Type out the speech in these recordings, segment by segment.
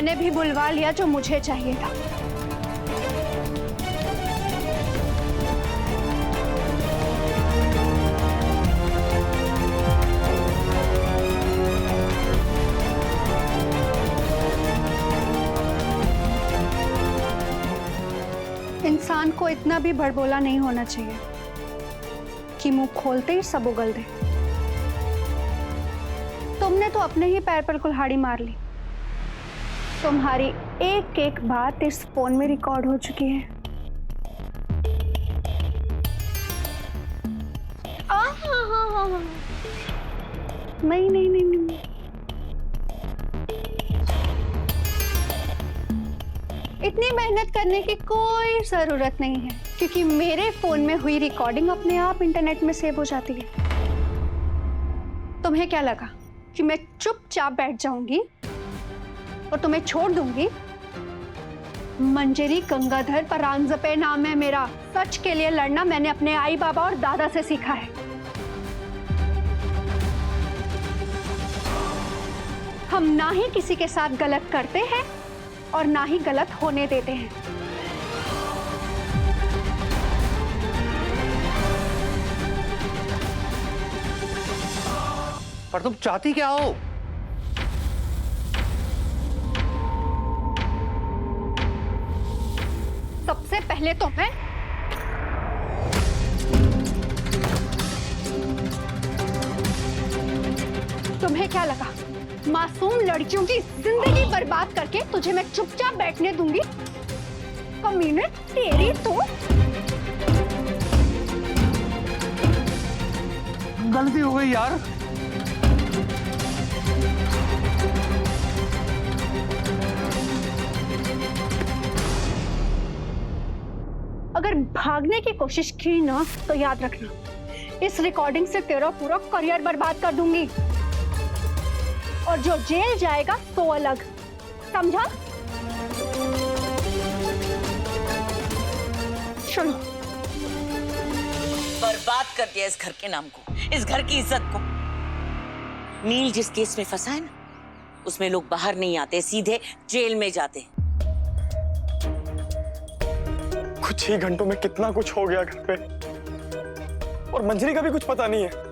मैंने भी बुलवा लिया जो मुझे चाहिए था। इंसान को इतना भी बड़बोला नहीं होना चाहिए कि मुंह खोलते ही सब उगल दे। तुमने तो अपने ही पैर पर कुल्हाड़ी मार ली। तुम्हारी एक एक बात इस फोन में रिकॉर्ड हो चुकी है। नहीं नहीं नहीं नहीं, इतनी मेहनत करने की कोई जरूरत नहीं है, क्योंकि मेरे फोन में हुई रिकॉर्डिंग अपने आप इंटरनेट में सेव हो जाती है। तुम्हें क्या लगा कि मैं चुपचाप बैठ जाऊंगी और तुम्हें छोड़ दूंगी? मंजरी गंगाधर परांजपे नाम है मेरा। सच के लिए लड़ना मैंने अपने आई बाबा और दादा से सीखा है। हम ना ही किसी के साथ गलत करते हैं और ना ही गलत होने देते हैं। पर तुम चाहती क्या हो? सबसे पहले तो मैं तुम्हें क्या लगा मासूम लड़कियों की जिंदगी बर्बाद करके तुझे मैं चुपचाप बैठने दूंगी? कमीने तेरी तो गलती हो गई यार। अगर भागने की कोशिश की ना तो याद रखना, इस रिकॉर्डिंग से तेरा पूरा करियर बर्बाद कर दूंगी। और जो जेल जाएगा तो अलग, समझा? चलो। बर्बाद कर दिया इस घर के नाम को, इस घर की इज्जत को। नील जिस केस में फंसा है ना, उसमें लोग बाहर नहीं आते, सीधे जेल में जाते। कुछ ही घंटों में कितना कुछ हो गया घर पे, और मंजरी का भी कुछ पता नहीं है।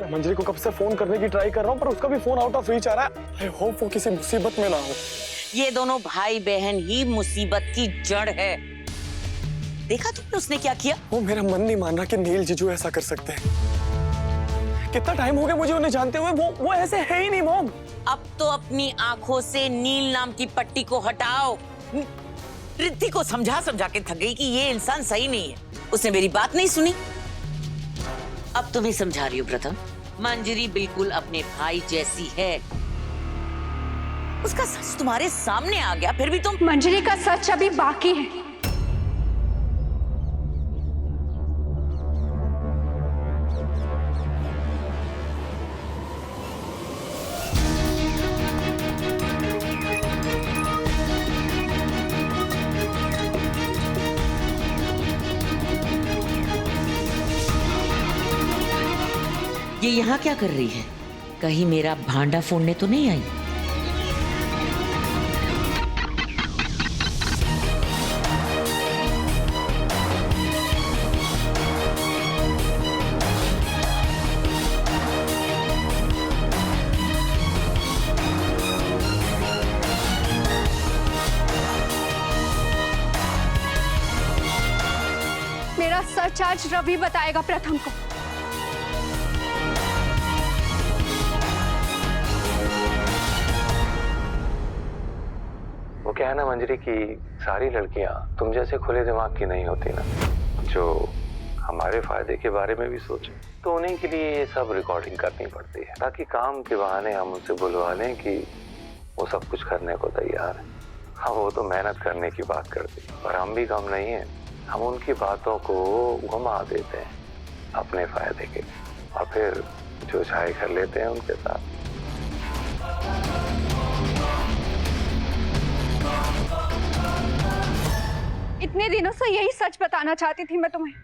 मैं मंजरी को कब से फोन करने की ट्राई कर रहा हूँ, पर उसका भी फोन आउट ऑफ रीच आ रहा है। आई होप वो किसी मुसीबत में ना हो। ये दोनों भाई बहन ही मुसीबत की जड़ है। देखा तुमने उसने क्या किया? वो मेरा मन नहीं मान रहा कि नील जीजू ऐसा कर सकते हैं। कितना टाइम हो गया मुझे उन्हें जानते हुए। वो ऐसे है ही नहीं मॉम। अब तो अपनी आंखों से नील नाम की पट्टी को हटाओ। रिद्धि को समझा समझा के थक गई कि ये इंसान सही नहीं है। उसने मेरी बात नहीं सुनी। अब तुम्हें समझा रही हूँ प्रथम, मंजरी बिल्कुल अपने भाई जैसी है। उसका सच तुम्हारे सामने आ गया, फिर भी तुम। मंजरी का सच अभी बाकी है। ये यहाँ क्या कर रही है? कहीं मेरा भांडा फोड़ने तो नहीं आई? मेरा सच आज रवि बताएगा प्रथम को। वो क्या है ना मंजरी की सारी लड़कियां तुम जैसे खुले दिमाग की नहीं होती ना, जो हमारे फायदे के बारे में भी सोचे। तो उन्हीं के लिए ये सब रिकॉर्डिंग करनी पड़ती है, ताकि काम के बहाने हम उनसे बुलवा लें कि वो सब कुछ करने को तैयार है। हाँ, वो तो मेहनत करने की बात करती है, पर हम भी कम नहीं है। हम उनकी बातों को घुमा देते हैं अपने फायदे के, और फिर जो चाहे कर लेते हैं उनके साथ। इतने दिनों से यही सच बताना चाहती थी मैं तुम्हें।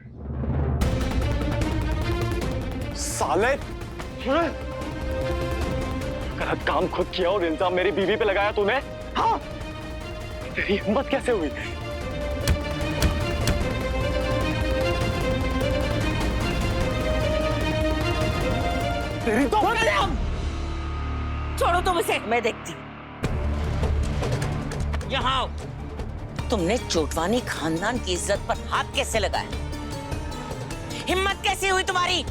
साले, गलत काम खुद किया और इल्जाम मेरी बीवी पे लगाया तूने। हाँ, तेरी हिम्मत कैसे हुई? तेरी तो छोड़ो तुम इसे, मैं देखती हूँ। यहाँ आओ। तुमने चोटवानी खानदान की इज्जत पर हाथ कैसे लगाया? हिम्मत कैसे हुई तुम्हारी?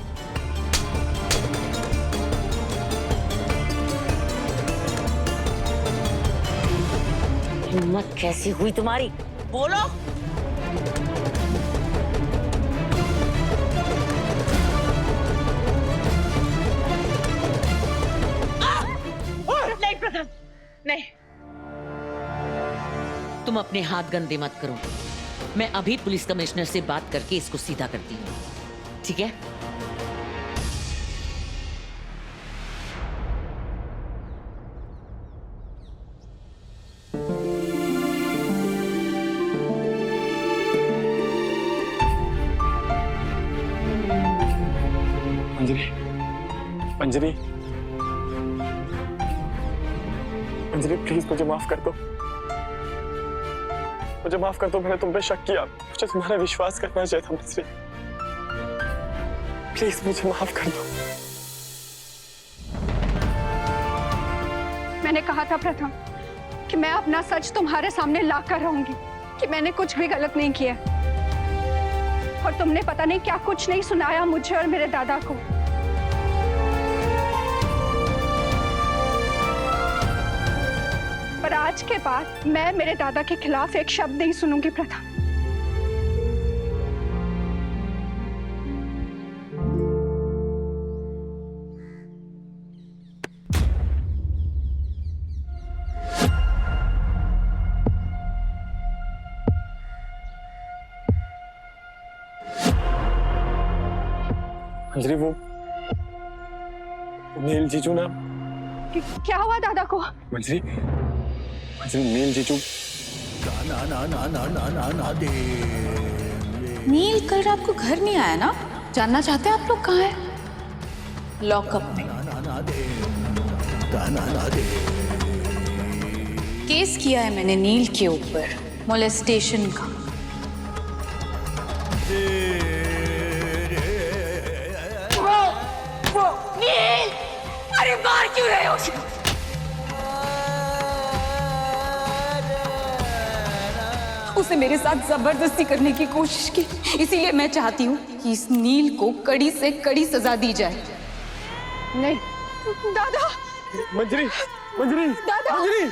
हिम्मत कैसी हुई तुम्हारी? बोलो। नहीं प्रधान, नहीं। तुम अपने हाथ गंदे मत करो। मैं अभी पुलिस कमिश्नर से बात करके इसको सीधा करती हूँ, ठीक है? अंजलि, अंजलि, अंजलि प्लीज मुझे माफ कर दो। मुझे माफ कर दो, मैंने तुम पे शक किया। मुझे तुम्हारा विश्वास करना चाहिए था मंजरी। प्लीज मुझे माफ कर दो। मैंने कहा था प्रथम कि मैं अपना सच तुम्हारे सामने ला कर रहूंगी, कि मैंने कुछ भी गलत नहीं किया। और तुमने पता नहीं क्या कुछ नहीं सुनाया मुझे और मेरे दादा को। पर आज के बाद मैं मेरे दादा के खिलाफ एक शब्द नहीं सुनूंगी प्रथा। अंजलि वो नील जीजू ना। क्या हुआ दादा को? मंजरी, मंजरी नील जीजू। नील कल रात को घर नहीं आया ना? जानना चाहते हैं आप लोग कहाँ है? लॉकअप में। केस किया है मैंने नील के ऊपर, मोलेस्टेशन का। नील! अरे मार क्यों रहे हो? उसने मेरे साथ जबरदस्ती करने की कोशिश की, इसीलिए मैं चाहती हूँ कि इस नील को कड़ी से कड़ी सजा दी जाए। नहीं दादा, मंजरी, मंजरी, दादा, मंजरी।